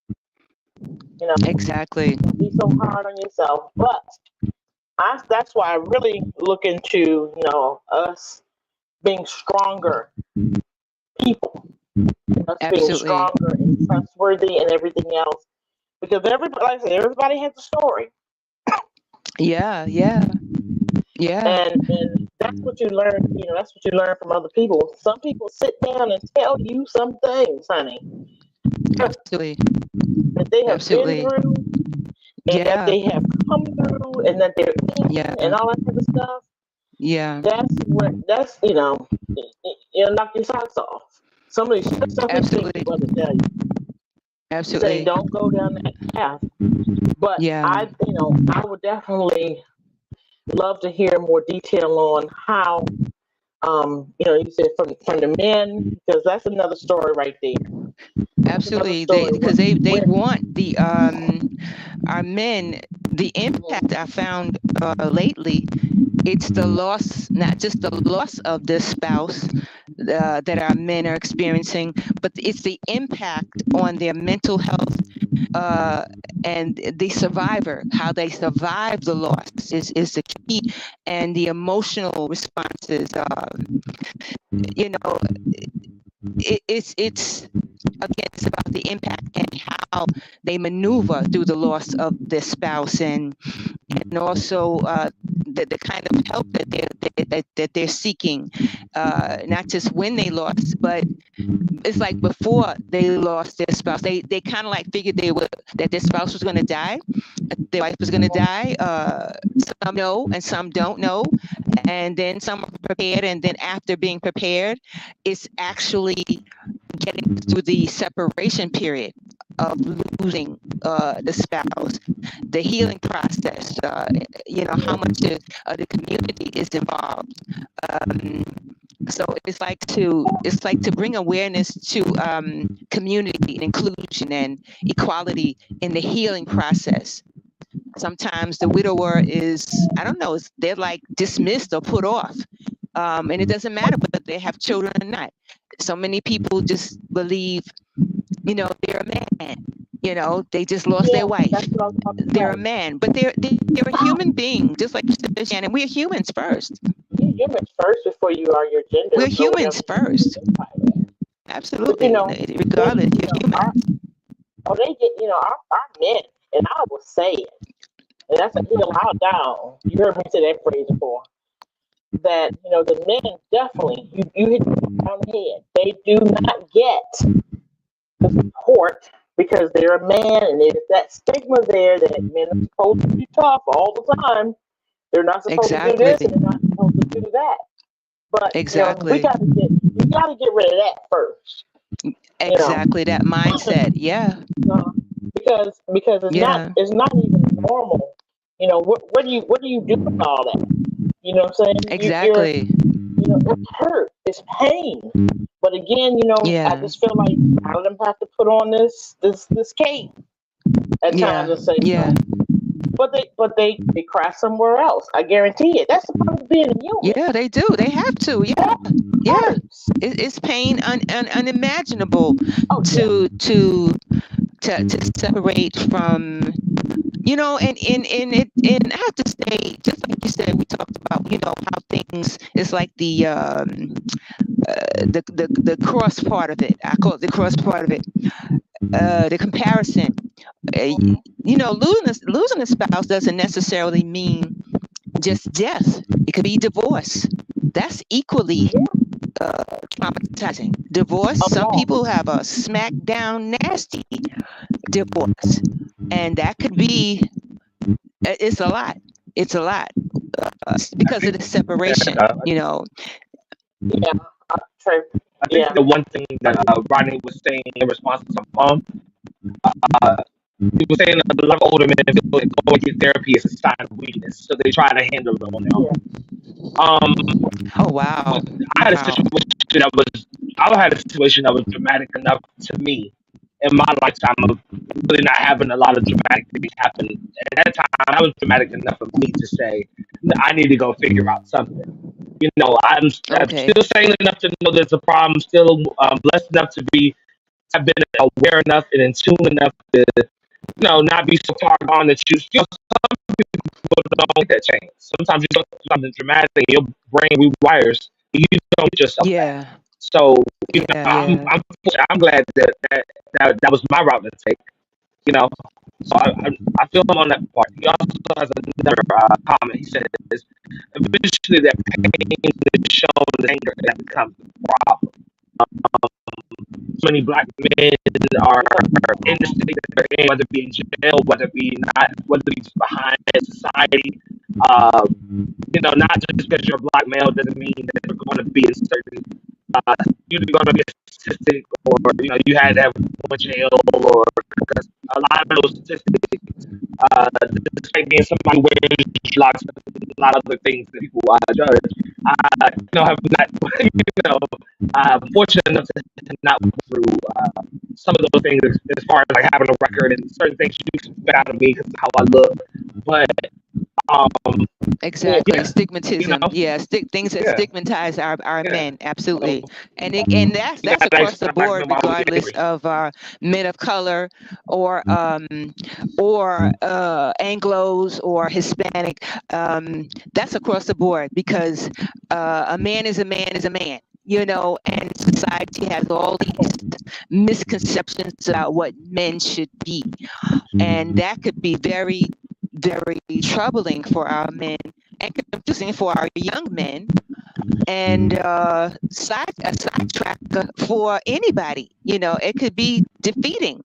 Exactly. Don't be so hard on yourself. But that's why I really look into us being stronger people, us being Absolutely. stronger and trustworthy and everything else. Because everybody, like I said, everybody has a story, Yeah, yeah, yeah. and that's what you learn. That's what you learn from other people. Some people sit down and tell you some things, honey, Absolutely. that they have been Absolutely. through and that Yeah, they have come through and that they're in yeah, and all that type of stuff. yeah. That's it'll knock your socks off. Some of these things Absolutely. people have to tell you. Say Absolutely. don't go down that path. But Yeah. I would definitely love to hear more detail on how you said from the men, because that's another story right there. That's another Absolutely. story. Because they Where want our men, the impact I found lately, it's the loss, not just the loss of the spouse that our men are experiencing, but it's the impact on their mental health, uh, and the survivor, how they survive the loss is the key, and the emotional responses. You know, it's again, it's about the impact and how they maneuver through the loss of their spouse, and also the kind of help that they're seeking, not just when they lost, but it's like before they lost their spouse. They kind of like figured that their spouse was going to die, their wife was going to die. Some know and some don't know, and then some are prepared. And then after being prepared, it's actually getting through the separation period of losing the spouse, the healing process, how much of the community is involved. So it's like to bring awareness to community and inclusion and equality in the healing process. Sometimes the widower is, I don't know, they're like dismissed or put off. And it doesn't matter whether they have children or not. So many people just believe, they're a man. They just lost their wife. They're a man, but they're a human being, just like you said, Shannon. We're humans first. You're humans first before you are your gender. We're humans first. Absolutely. Regardless, you're human. They get, our men, and I will say it, and that's a hill out down. You heard me say that phrase before. That, the men definitely, you hit it on the head. They do not get the support because they're a man, and there's that stigma there that men are supposed to be tough all the time. They're not supposed to do this, and they're not supposed to do that. But we got to get rid of that first. Exactly, that mindset. Yeah. Because it's not even normal. What do you do with all that? You know what I'm saying? Exactly. It's hurt. It's pain. But again, I just feel like a lot of them have to put on this cape at times and say, but they cry somewhere else. I guarantee it. That's the part of being a human. Yeah, they do. They have to. Yeah. It's pain unimaginable to separate from. And I have to say, just like you said, we talked about, how things, it's like the cross part of it. I call it the cross part of it. The comparison. Losing a spouse doesn't necessarily mean just death. It could be divorce. That's equally traumatizing. Divorce. Some people have a smackdown, nasty divorce, and that could be. It's a lot. It's a lot because of the separation. Yeah. I think the one thing that Rodney was saying in response to some mom, he was saying a lot of older men feel like going to get therapy is a sign of weakness, so they try to handle it on their own. Oh wow! I had a situation that was dramatic enough to me in my lifetime of really not having a lot of dramatic things happen. At that time, that was dramatic enough for me to say, I need to go figure out something. I'm still sane enough to know there's a problem. Still blessed enough to have been aware enough and in tune enough to, not be so far gone that you still. Some people don't make that change. Sometimes you do something dramatic, and your brain rewires. And you don't get yourself back. So I'm glad that was my route to take. So I feel him on that part. He also has another comment. He says, eventually that pain is shown as anger that becomes a problem. So many black men are in the state that they're in, whether it be in jail, whether it be behind society. Not just because you're a black male doesn't mean that you're going to be in certain. You're going to be a statistic, or you had to have one jail, or because a lot of those statistics, despite being somebody who wears locks and a lot of other things that people judge, have not, fortunate enough to not go through some of those things as far as like having a record and certain things you expect out of me because of how I look, but. Exactly, stigmatism. Things that stigmatize our men, absolutely, and that's across the board, regardless of men of color or Anglos or Hispanic. That's across the board because a man is a man is a man. And society has all these misconceptions about what men should be, and that could be very, very troubling for our men and confusing for our young men, and a sidetrack for anybody. It could be defeating.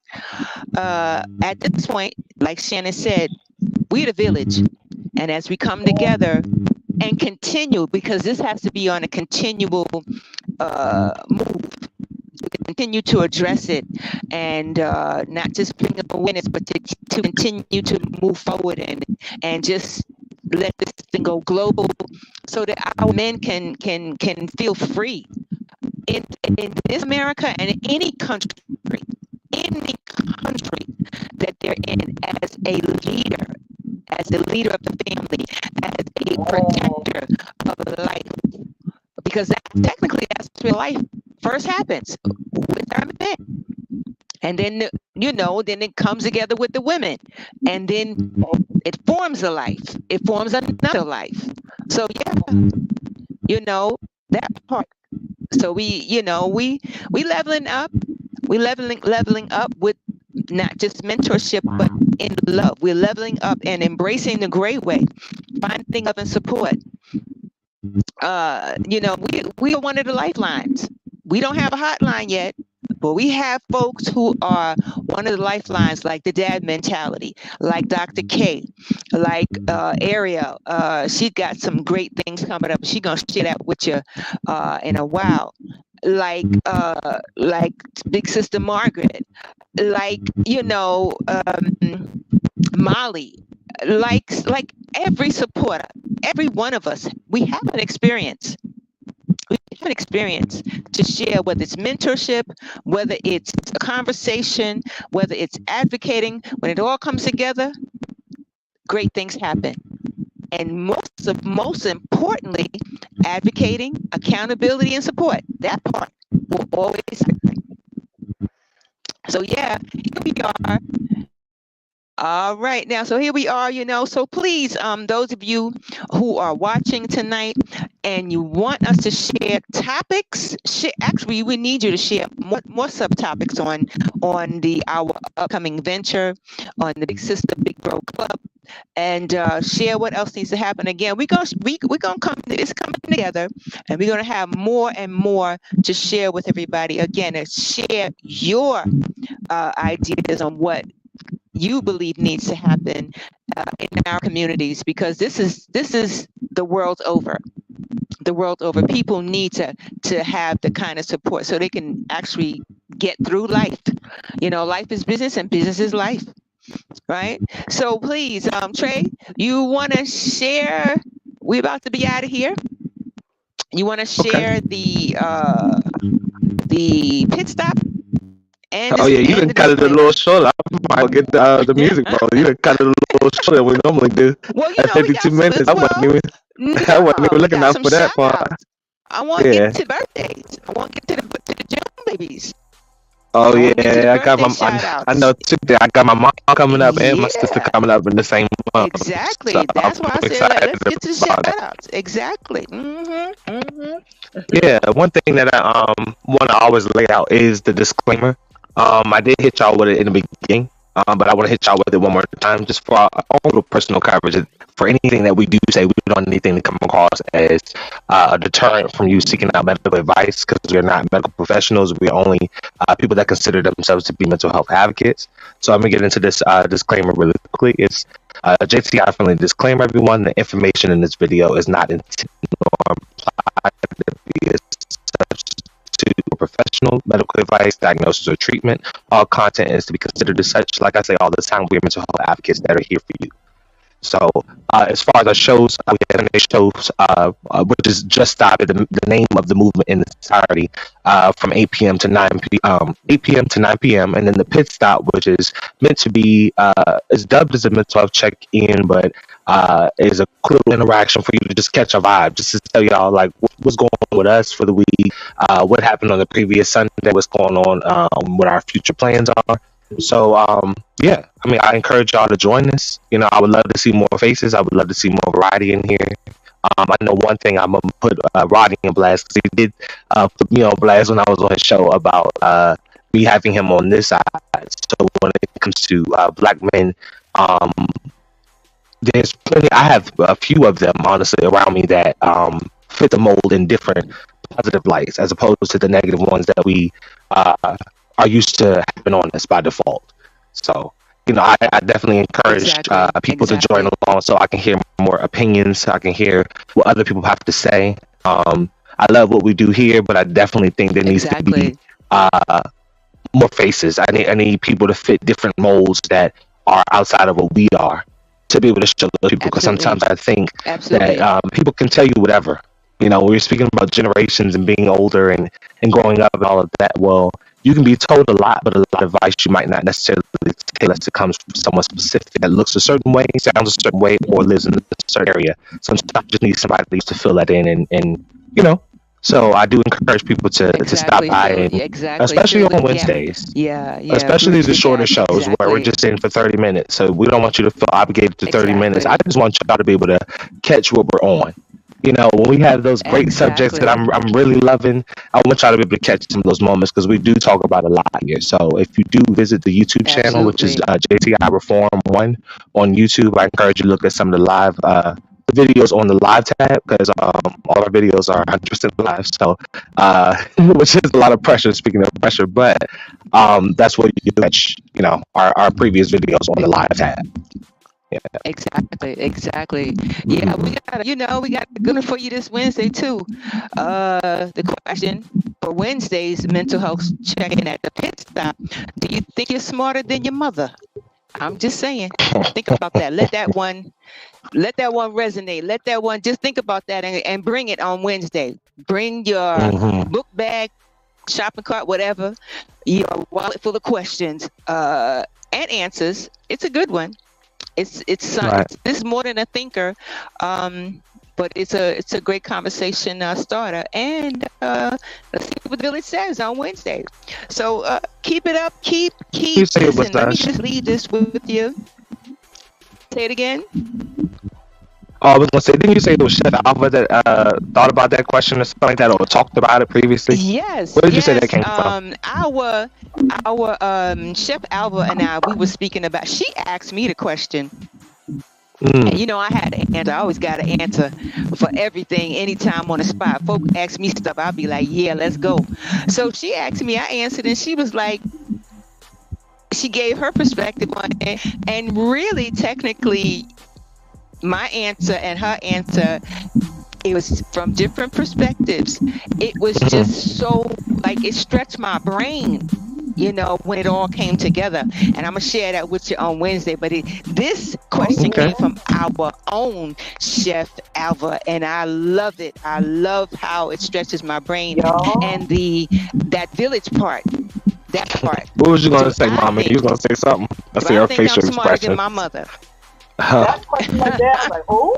At this point, like Shannon said, we're the village, and as we come together and continue, because this has to be on a continual move. We continue to address it, and not just bring up awareness, but to continue to move forward and just let this thing go global, so that our men can feel free in this America and in any country that they're in, as a leader of the family, as a protector of life, because technically that's where life first happens, with our men, and then then it comes together with the women, and then it forms a life. It forms another life. So that part. So we leveling up. We leveling up with not just mentorship, but in love. We're leveling up and embracing the great way, finding love and support. We are one of the lifelines. We don't have a hotline yet, but we have folks who are one of the lifelines, like the dad mentality, like Dr. K, like Ariel. She got some great things coming up. She's gonna share that with you in a while. Like Big Sister Margaret, like Molly, like every supporter, every one of us, we have an experience. We have an experience to share, whether it's mentorship, whether it's a conversation, whether it's advocating. When it all comes together, great things happen. And most importantly, advocating, accountability, and support. That part will always happen. So here we are. All right, now, so here we are, so please, those of you who are watching tonight and you want us to share topics, actually, we need you to share more subtopics on our upcoming venture, on the Big Sister Big Bro Club, and share what else needs to happen. Again, we're gonna it's coming together, and we're gonna have more and more to share with everybody. Again, and share your ideas on what you believe needs to happen in our communities, because this is the world's over. The world over. People need to have the kind of support so they can actually get through life. Life is business and business is life, right? So please, Trey, you want to share? We're about to be out of here. You want to share the pit stop? And you can cut it a little short. I'll get the music, bro. You can cut it a little shorter than we normally do. Well, at 52 minutes. I wasn't even looking out for that part. I want to get to birthdays. I want to get to the young babies. Oh yeah, I got I know too. I got my mom coming up and my sister coming up in the same month. Exactly. So that's why I said let's get to the shout outs. Exactly. Yeah, one thing that I want to always lay out is the disclaimer. I did hit y'all with it in the beginning, but I want to hit y'all with it one more time, just for our own little personal coverage. For anything that we do say, we don't want anything to come across as a deterrent from you seeking out medical advice, because we're not medical professionals. We're only people that consider themselves to be mental health advocates. So I'm going to get into this disclaimer really quickly. It's JTI friendly disclaimer, everyone. The information in this video is not intended or implied to be a to professional medical advice, diagnosis, or treatment. All content is to be considered as such. Like I say all the time, we're mental health advocates that are here for you. So as far as our shows, we have shows, which is Just Stop It, the name of the movement in its entirety, from 8 p.m. to 9 p.m. And then the Pit Stop, which is meant to be, is dubbed as a mental health check-in, but is a quick interaction for you to just catch a vibe, just to tell y'all like what's going on with us for the week, what happened on the previous Sunday, what's going on, what our future plans are. So yeah, I mean, I encourage y'all to join us. I would love to see more faces. I would love to see more variety in here. I know one thing, I'm gonna put Rodney in blast, because he did put me on blast when I was on his show about me having him on this side. So when it comes to black men, there's plenty. I have a few of them honestly around me that fit the mold in different positive lights, as opposed to the negative ones that we are used to having on us by default. So, I definitely encourage people to join along, so I can hear more opinions. I can hear what other people have to say. I love what we do here, but I definitely think there needs to be more faces. I need people to fit different molds that are outside of what we are, to be able to show those people. Because sometimes I think that people can tell you whatever. You know, we're speaking about generations and being older and growing up and all of that. Well, you can be told a lot, but a lot of advice you might not necessarily take unless it comes from someone specific that looks a certain way, sounds a certain way, or lives in a certain area. Sometimes you just need somebody to fill that in, and you know. So I do encourage people to stop by, and especially on Wednesdays. Especially the shorter shows where we're just in for 30 minutes. So we don't want you to feel obligated to 30 minutes. I just want y'all to be able to catch what we're on. You know, when we have those great subjects that I'm really loving, I want y'all to be able to catch some of those moments because we do talk about a lot here. So if you do visit the YouTube channel, which is JTI Reform 1 on YouTube, I encourage you to look at some of the live videos on the live tab because all our videos are 100% live. So, which is a lot of pressure, speaking of pressure, but that's what you catch, you know, our previous videos on the live tab. Yeah. Exactly. Yeah, we got a good one for you this Wednesday too. The question for Wednesday's mental health check-in at the pit stop: do you think you're smarter than your mother? I'm just saying. Think about that. Let that one resonate. Let that one just think about that and bring it on Wednesday. Bring your book bag, shopping cart, whatever, your wallet full of questions and answers. It's a good one. It's this is more than a thinker, but it's a great conversation starter. And let's see what the village says on Wednesday. So keep it up, keep. Listen, let me just leave this with you. Say it again. Oh, I was gonna say, didn't you say it was Chef Alva that thought about that question or something like that, or talked about it previously? Yes. Where did you say that came from? Our Chef Alva and we were speaking about. She asked me the question. And you know, I had an answer. I always got an answer for everything. Anytime on the spot, folks ask me stuff, I'll be like, "Yeah, let's go." So she asked me, I answered, and she was like, she gave her perspective on it, and really, technically, my answer and her answer, it was from different perspectives. It was just so, like, it stretched my brain, you know, when it all came together. And I'm gonna share that with you on Wednesday. But this question came from our own Chef Alva, and I love it. I love how it stretches my brain and that village part. That part. What was you gonna say, Mama? You was gonna say something? I see her facial expression. I'm smarter than my mother. That question like that, I'm like, who?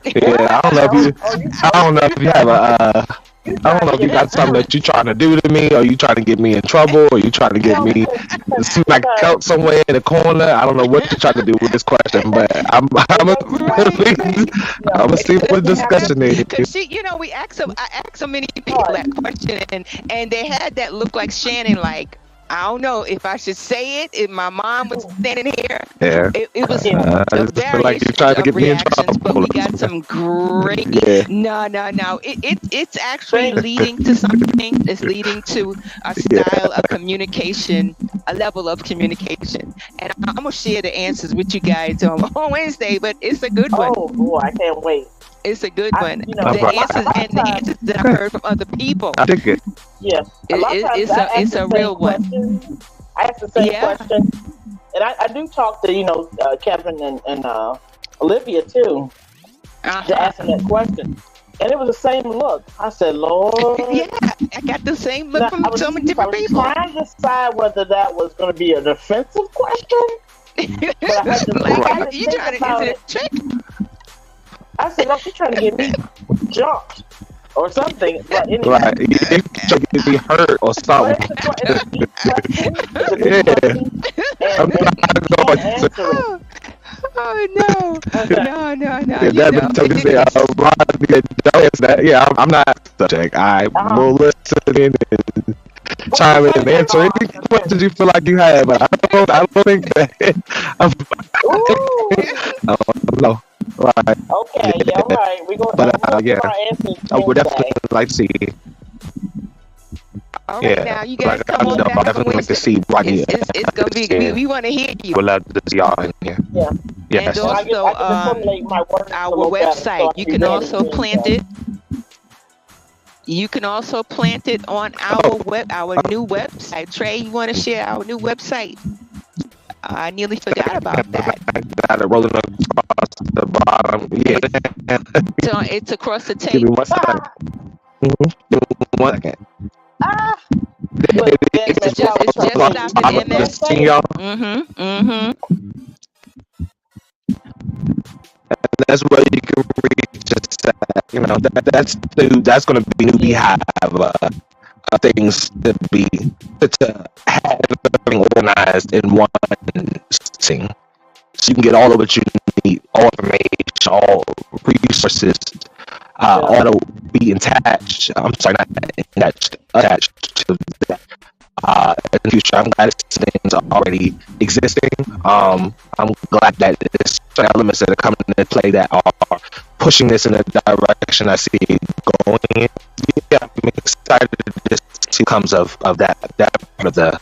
Yeah, I don't know if you have a. I don't know if you got something that you're trying to do to me, or you trying to get me in trouble, or you trying to get me to seem like a cult somewhere in the corner. I don't know what you're trying to do with this question, but I'm gonna see what the discussion is. Because you know, I asked so many people that question, and they had that look like Shannon, like, I don't know if I should say it. If my mom was standing here, it was a variation like you're trying to get me in trouble. But we got some great. No. It's actually leading to something. It's leading to a style of communication, a level of communication. And I'm gonna share the answers with you guys on Wednesday. But it's a good one. Oh boy, I can't wait. It's a good one. The answers that I heard from other people. I think it. Yes. It's a real one. I asked the same question. And I do talk to, Kevin and Olivia too, to ask them that question. And it was the same look. I said, Lord. Yeah, I got the same look from so many different people. I was trying to decide whether that was going to be a defensive question. But I had to you trying to, is it a trick? I said, no, she's trying to get me jumped or something. But anyway. Right, you trying to get me hurt or something. I'm not going to. Oh no! I'm not subject. I will listen in and chime in and answer any questions you feel like you have, but I don't think that. I don't know. Right. Okay. Yeah. All right. We're going. But I would definitely like to see. All right, now you guys come on back. I definitely like to see right here. It's gonna be. We want to hear you. We'll love to see y'all in here. Yeah. Yes. And also, our website. You can also plant it. You can also plant it on our new website. Trey, you want to share our new website? I nearly forgot about that. I got it rolling across the bottom. Yeah. It's across the tape. Give me 1 second. Give me 1 second. It's just stop it, MS. That's where you can reach us at. You know, that's going to be new beehive things to have everything organized in one thing. So you can get all of what you need, all information, all resources, all to be attached. I'm sorry, not attached to that. In the future, I'm glad this things are already existing. I'm glad that there's certain elements that are coming into play that are pushing this in the direction I see it going in. Yeah, I'm excited to see what comes of that part of the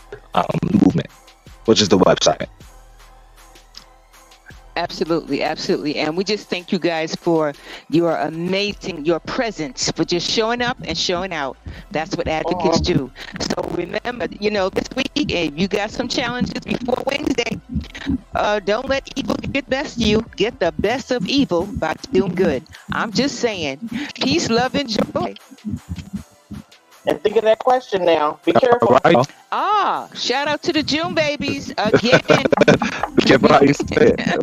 movement, which is the website. Absolutely, absolutely. And we just thank you guys for your presence, for just showing up and showing out. That's what advocates do. So remember, this week, if you got some challenges before Wednesday, don't let evil get best of you. Get the best of evil by doing good. I'm just saying, peace, love, and joy. And think of that question now. Be careful. Right. Shout out to the June babies again. Be careful how you say it.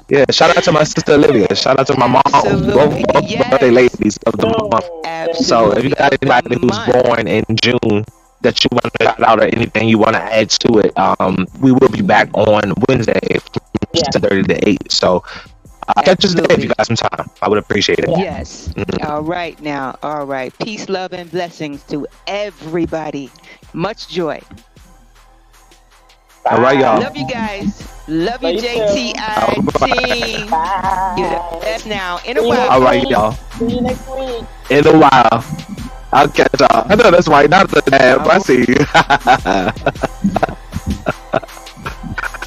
Yeah, shout out to my sister Olivia. Shout out to my mom. Both birthday ladies of the month. So if you got anybody who's born in June that you want to shout out or anything you want to add to it, we will be back on Wednesday from 7:30 to 8. So catch us today if you got some time. I would appreciate it. Yes. All right now. All right. Peace, love, and blessings to everybody. Much joy. All right, y'all. Love you guys. Love you, JTI team. You're the best now. In a while. All right, y'all. See you next week. In a while. I'll catch y'all. I know that's right. Not the dad. I see you.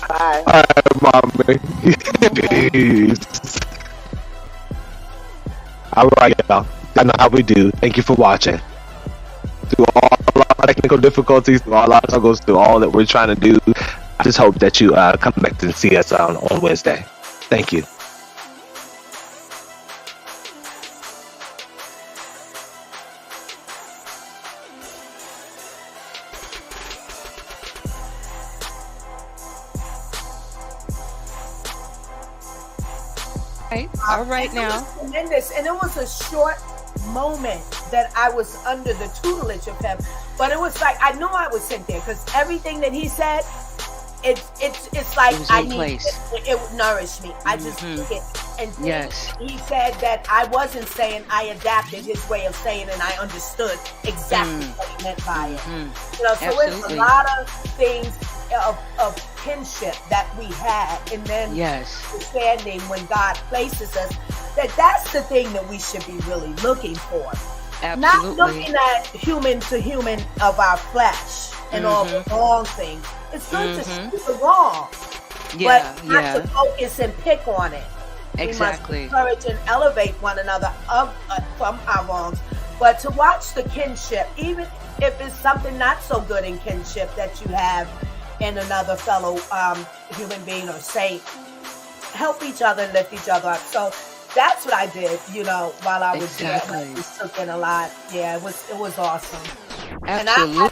Bye. All right, mommy. Peace. All right, y'all. I know how we do. Thank you for watching. Through all our technical difficulties, through all our struggles, through all that we're trying to do, I just hope that you come back and see us on Wednesday. Thank you. All right now. It was tremendous, and it was a short moment that I was under the tutelage of him, but it was like I knew I was sent there because everything that he said, it's like I need it would nourish me. I just took it, and he said that I wasn't saying, I adapted his way of saying, and I understood exactly what he meant by it. So it's a lot of things of kinship that we had, and then understanding when God places us, that's the thing that we should be really looking for. Absolutely. Not looking at human to human of our flesh and all the wrong things. It's good to see the wrong, but not to focus and pick on it. Exactly. We must encourage and elevate one another from our wrongs, but to watch the kinship, even if it's something not so good in kinship that you have in another fellow human being or saint, help each other, lift each other up. So that's what I did, while I was there. I took in a lot. Yeah, it was awesome. Absolutely. And I